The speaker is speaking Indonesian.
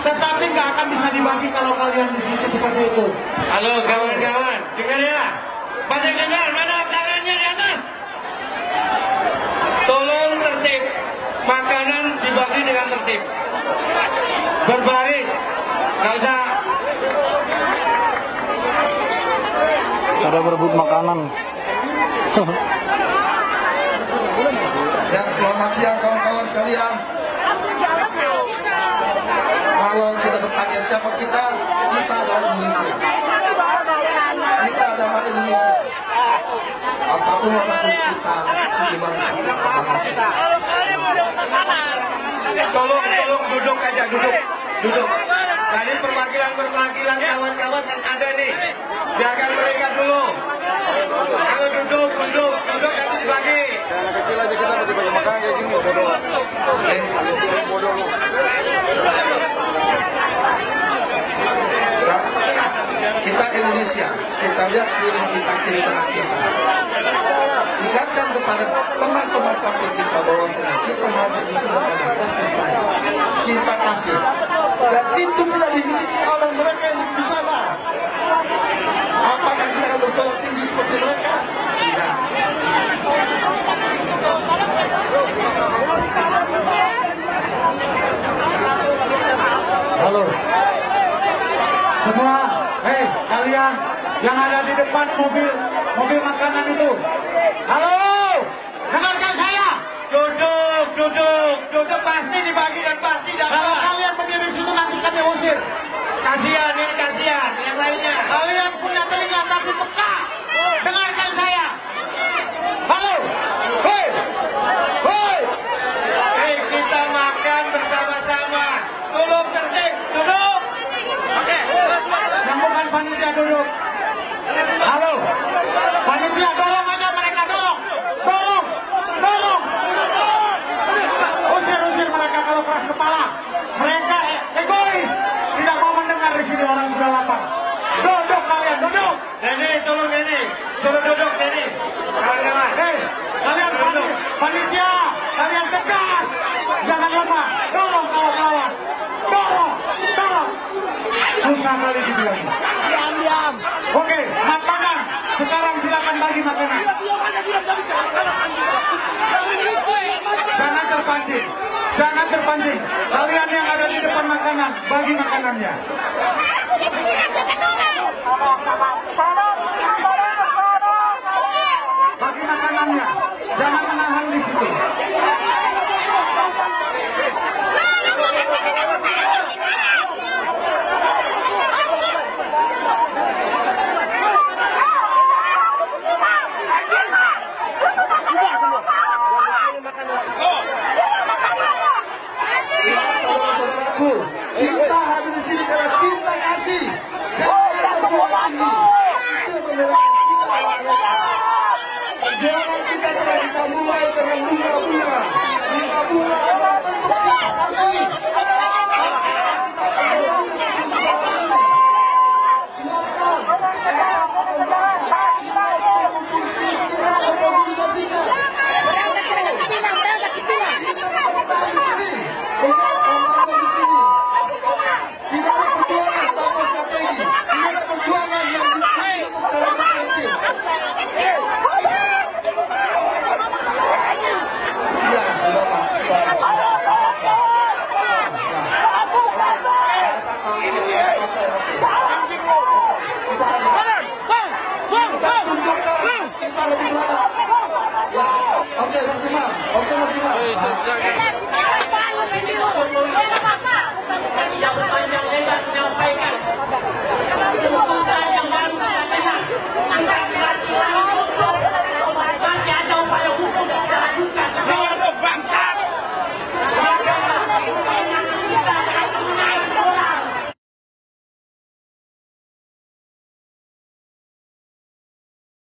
Tetapi nggak akan bisa dibagi kalau kalian di sini seperti itu. Halo kawan-kawan, dengar ya. Masih dengar? Mana tangannya di atas? Tolong tertib. Makanan dibagi dengan tertib. Berbaris. Nggak usah. Ada berebut makanan. Ya, selamat siang kawan-kawan sekalian. Kalau kita bertanya siapa kita adalah Indonesia. Kita adalah Indonesia. Apapun kita, suku bangsa, bangsa. Tolong duduk aja, duduk. Tadi perwakilan kawan-kawan kan ada nih. Biarkan mereka dulu. Kalau duduk nanti dibagi. Kecil aja kita mau dibagi makan kayak gini bodoh. Kita Indonesia, kita lihat pilih kita kiri tengah kita. Ingatkan kepada teman-teman samping kita bahwa kita harus bisa menggunakan kasih sayang, cinta kasih. Dan itu tidak dimiliki oleh mereka yang di sana. Apakah kita akan bersolat tinggi seperti mereka? Tidak. Halo. Semua, kalian yang ada di depan mobil makanan itu. Halo, dengarkan saya. Duduk pasti dibagi dan pasti dapat. Kalau kalian berdiri di situ nanti kami usir. Kasihan yang lainnya. Kalian punya telinga tapi peka. Dengarkan saya. Halo, hei, Kita makan bersama-sama. Tolong tertib, duduk. Oke. yang bukan panitia duduk. Halo, panitia dorong aja mereka, dorong. Usir mereka kalau keras kepala. Mereka egois, tidak mau mendengar di sini orang sudah lapar. Duduk kalian, duduk. Denny, tolong Denny. Suruh duduk Denny. Kawan-kawan. Kalian panitia, kalian tegas. Jangan lemah, dorong kawan-kawan. Dorong. Susah kali dibilang. Diam. Oke, makanan. Sekarang silakan bagi makanan. Jangan terpancing. Kalian yang ada di depan makanan, bagi makanannya. Bagi makanannya. Jangan menahan di situ. Kita hadir di sini karena cinta kasih. Jangan berbuat ini. Itu menyerahkan kita. Perjuangan kita telah kita mulai dengan